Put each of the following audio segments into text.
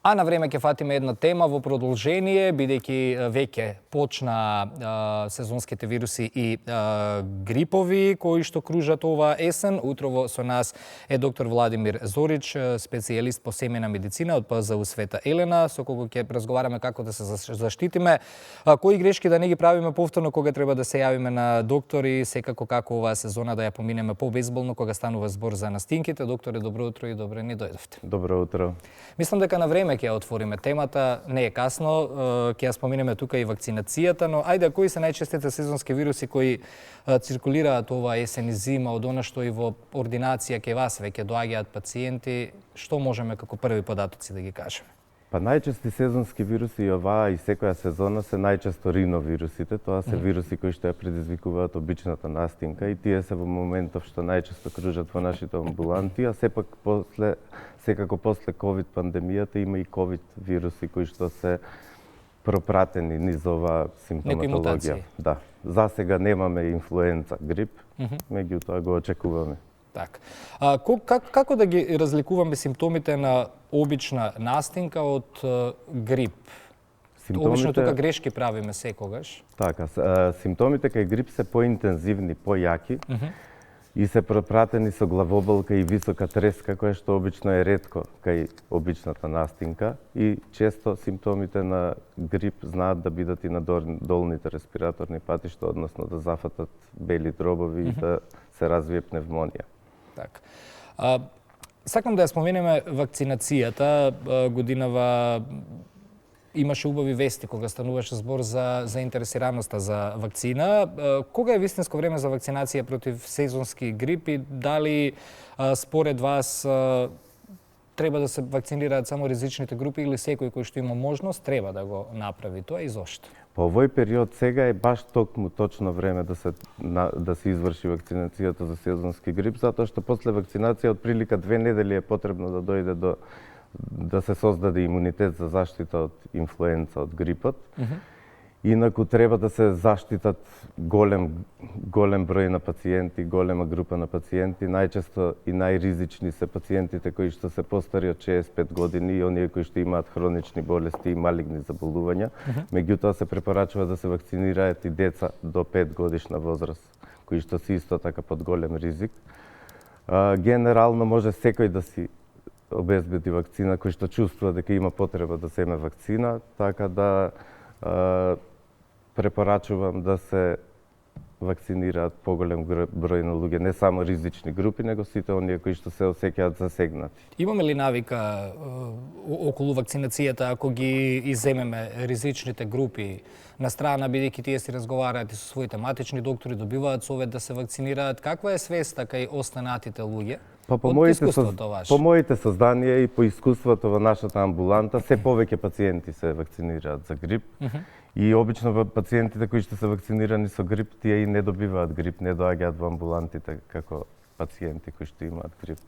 А на време ќе фатиме една тема во продолжение, бидејќи веќе почна сезонските вируси и грипови кои што кружат ова есен. Утрово со нас е доктор Владимир Зорич, специјалист по семејна медицина од ПЗУ Света Елена, со кого ќе разговараме како да се заштитиме, кои грешки да не ги правиме повторно кога треба да се јавиме на доктор и секако како оваа сезона да ја поминеме побезболно кога станува збор за настинките. Докторе, добро утро и добре ни дојдовте. Добро утро. Мислам дека на време ќе ја отвориме темата, не е касно, ќе ја споминеме тука и вакцинацијата, но ајде, кои се најчестите сезонски вируси кои циркулираат ова есен и зима, од она што и во ординација ке вас веќе доаѓаат пациенти, што можеме како први податоци да ги кажеме? Па најчести сезонски вируси и оваа и секоја сезона се најчесто риновирусите, тоа се вируси кои што ја предизвикуваат обичната настинка и тие се во моментов што најчесто кружат во нашите амбуланти, а сепак секако после ковид пандемијата има и ковид вируси кои што се пропратени низ оваа симптоматологија. Да. За сега немаме инфлуенца, грип, меѓутоа го очекуваме. Так. Како да ги разликуваме симптомите на обична настинка од грип? Обично тука грешки правиме секогаш. Така, симптомите кај грип се поинтензивни, појаки и се пропратени со главоболка и висока треска, која што обично е ретко кај обичната настинка и често симптомите на грип знаат да бидат и на долните респираторни патишта, односно да зафатат бели дробови и да се развие пневмонија. Так. Сакам да ја споменеме вакцинацијата. Годинава имаше убави вести кога стануваше збор за заинтересираноста за вакцина. Кога е вистинско време за вакцинација против сезонски грип и дали според вас треба да се вакцинираат само ризичните групи или секој кој што има можност треба да го направи тоа и зошто? По овој период сега е баш токму точно време да се изврши вакцинацијата за сезонски грип, затоа што после вакцинација од прилика 2 недели е потребно да дојде да се создаде имунитет за заштита од инфлуенца, од грипот. Инаку треба да се заштитат голем број на пациенти, голема група на пациенти. Најчесто и најризични се пациентите кои што се постари од 65 години и оние кои што имаат хронични болести и малигни заболувања. Меѓутоа се препорачува да се вакцинираат и деца до 5 годишна возраст, кои што се исто така под голем ризик. Генерално може секој да си обезбеди вакцина кој што чувствува дека има потреба да земе вакцина, така да препорачувам да се вакцинираат поголем број на луѓе, не само ризични групи, него сите оние кои што се осеќаат засегнати. Имаме ли навика околу вакцинацијата ако ги иземеме ризичните групи на страна, бидејќи тие си разговараат и со своите матични доктори, добиваат совет да се вакцинираат? Каква е свеста кај останатите луѓе? По моите созданија и по искуството во нашата амбуланта, се повеќе пациенти се вакцинираат за грип. И обично пациентите кои што се вакцинирани со грип, тие и не добиваат грип, не доаѓаат во амбулантите како пациенти кои што имаат грип.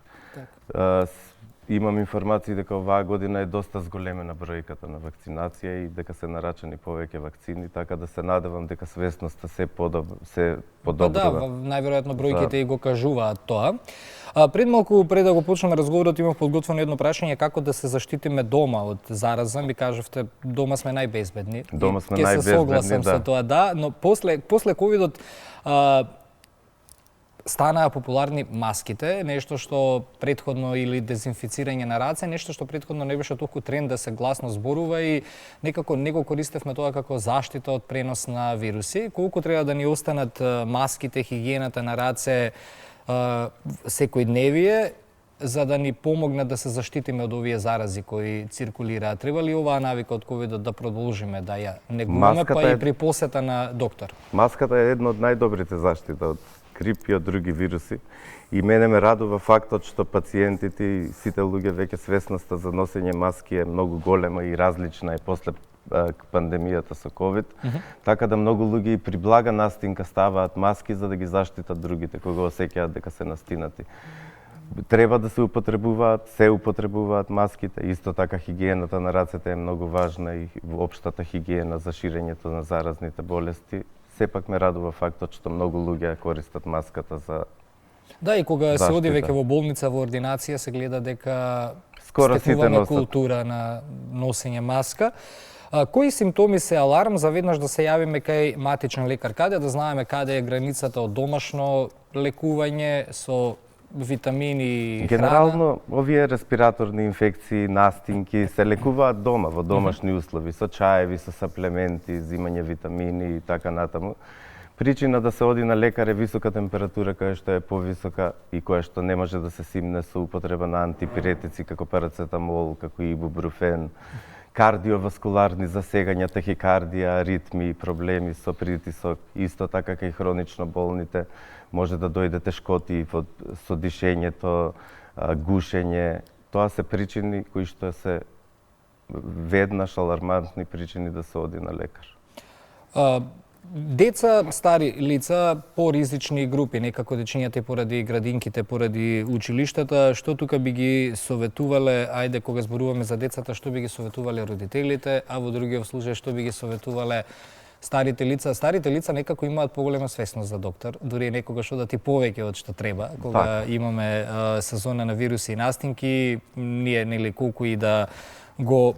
Имам информации дека оваа година е доста зголемена бројката на вакцинација и дека се нарачани повеќе вакцини, така да се надевам дека свесноста се подобрува. Да, најверојатно бројките и го кажуваат тоа. Пред да го почнеме разговорот, имав подготвено едно прашање како да се заштитиме дома од зараза. Ми кажавте, дома сме најбезбедни. Дома сме најбезбедни, да. Ќе се согласам со тоа, да, но после ковидот станаа популарни маските, нешто што претходно или дезинфицирање на раце, нешто што претходно не беше толку тренд да се гласно зборува и некако не го користевме тоа како заштита од пренос на вируси. Колку треба да ни останат маските, хигиената на раце секојдневие за да ни помогнат да се заштитиме од овие зарази кои циркулираат? Треба ли оваа навика од ковидот да продолжиме да ја негуваме па и при посета на доктор? Маската е една од најдобрите заштита од грип и од други вируси. И мене ме радува фактот што пациентите и сите луѓе веќе свесноста за носење маски е многу голема и различна е после пандемијата со ковид. Така да многу луѓе и при блага настинка ставаат маски за да ги заштитат другите кога осеќаат дека се настинати. Треба да се употребуваат маските. Исто така хигиената на рацете е многу важна и општата хигиена за ширењето на заразните болести. Сепак ме радува фактот што многу луѓе користат маската за Да, и кога се оди веќе во болница, во ординација, се гледа дека Скоро сите стекуваме носат. култура на носење маска. Кои симптоми се аларм за веднаш да се јавиме кај матичен лекар? Каде да знаеме каде е границата од домашно лекување со витамини и храна? Генерално, овие респираторни инфекции, настинки се лекуваат дома, во домашни услови, со чаеви, со саплементи, зимање витамини и така натаму. Причина да се оди на лекар е висока температура која што е повисока и која што не може да се симне со употреба на антипиретици како парацетамол, како ибупрофен, кардиоваскуларни засегања, тахикардија, аритми, проблеми со притисок, исто така кај хронично болните може да дојде тешкоти со дишењето, гушење. Тоа се причини кои што се веднаш алармантни причини да се оди на лекар. Деца, стари лица, поризични групи, некако дечињата поради градинките, поради училиштата, што тука би ги советувале, ајде кога зборуваме за децата, што би ги советувале родителите, а во другиот случај што би ги советувале старите лица? Старите лица некако имаат поголема свесност за доктор, дури некогаш одат и повеќе од што треба, кога имаме сезона на вируси и настинки, ние нели колку и да го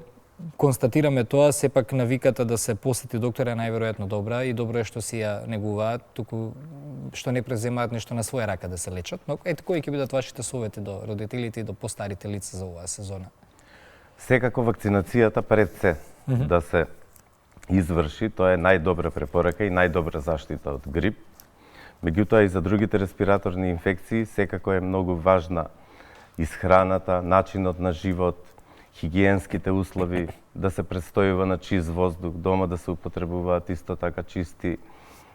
констатираме тоа, сепак навиката да се посети доктор е најверојатно добра и добро е што си ја негуваат, туку што не преземаат нешто на своја рака да се лечат. Но ете, кои ќе бидат вашите совети до родителите и до постарите лица за оваа сезона? Секако вакцинацијата пред се да се изврши, тоа е најдобра препорака и најдобра заштита од грип. Меѓутоа и за другите респираторни инфекции секако е многу важна исхраната, начинот на живот, хигиенските услови, да се престојува на чист воздух, дома да се употребуваат исто така чисти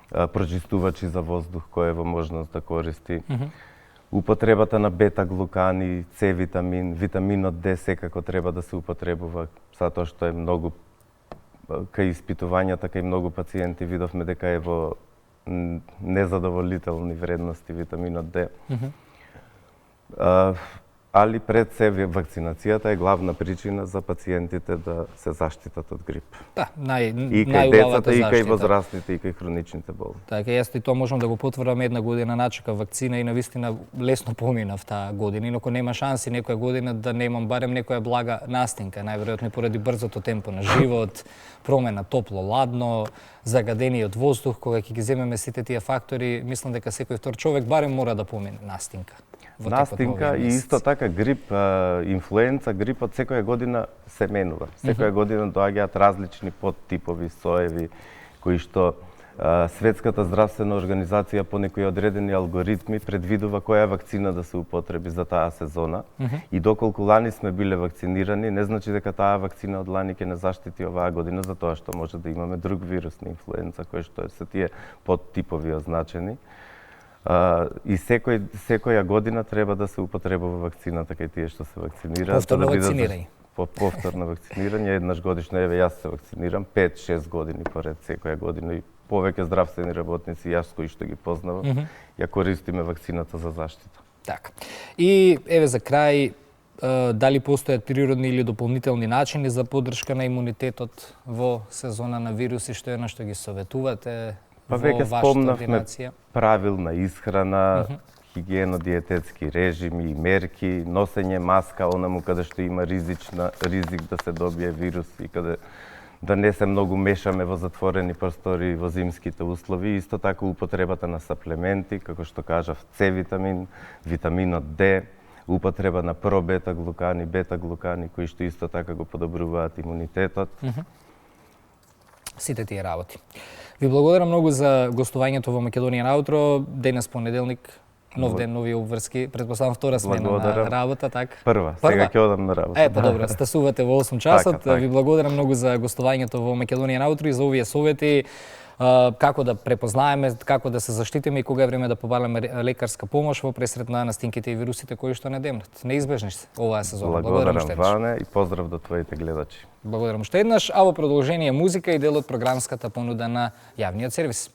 прочистувачи за воздух кој е во можност да користи. Употребата на бета-глукани, С витамин, витаминот Д секако треба да се употребува, затоа што е многу кај испитувањата кај многу пациенти видовме дека е во незадоволителни вредности витаминот Д. Али пред се вакцинацијата е главна причина за пациентите да се заштитат од грип. Да, и кај децата, и кај возрастните, и кај хроничните болни. Така, јас и тоа можам да го потврдам, една година начека вакцина и навистина лесно поминав таа година. Инаку нема шанси некоја година да немам барем некоја блага настинка, најверојатно поради брзото темпо на живот, промена топло-ладно, загадениот воздух, кога ќе ги земеме сите тие фактори, мислам дека секој втор човек барем мора да помине настинка. Настинка и исто така грип, инфлуенца, грипот секоја година се менува. Секоја година доаѓаат различни подтипови, соеви, кои што Светската здравствена организација по некои одредени алгоритми предвидува која вакцина да се употреби за таа сезона. И доколку лани сме биле вакцинирани, не значи дека таа вакцина од лани ќе не заштити оваа година, затоа што може да имаме друг вирус на инфлуенца, кој што се тие подтипови означени. И секоја година треба да се употребува вакцината кај тие што се вакцинираат. Повторно вакцинирање. Повторно вакцинирање, еднаш годишно, еве јас се вакцинирам 5-6 години поред секоја година и повеќе здравствени работници, јас кои што ги познавам, ја користиме вакцината за заштита. Така. И еве за крај, дали постојат природни или дополнителни начини за поддршка на имунитетот во сезона на вируси, што е на што ги советувате? Па веќе спомнавме правилна исхрана, хигиено-диететски режими и мерки, носење маска онаму каде што има ризик да се добие вирус и каде да не се многу мешаме во затворени простори во зимските услови. Исто така употребата на саплементи, како што кажав, С витамин, витаминот Д, употреба на пробета-глукани, бета-глукани, кои што исто така го подобруваат имунитетот. Сите тие работи. Ви благодарам многу за гостувањето во Македонија на утро. Денес понеделник, нов ден, нови обврски. Предпоставам втора смена на работа, така? Прва. Сега ќе одам на работа. Па добро, стасувате во 8 часот. Така. Ви благодарам многу за гостувањето во Македонија на утро и за овие совети како да препознаеме, како да се заштитиме и кога е време да побараме лекарска помош во пресред на настинките и вирусите кои што не демнат. Неизбежни се оваа сезона. Благодарам Ване и поздрав до твоите гледачи. Благодарам уште еднаш, а во продолжение музика и дел од програмската понуда на јавниот сервис.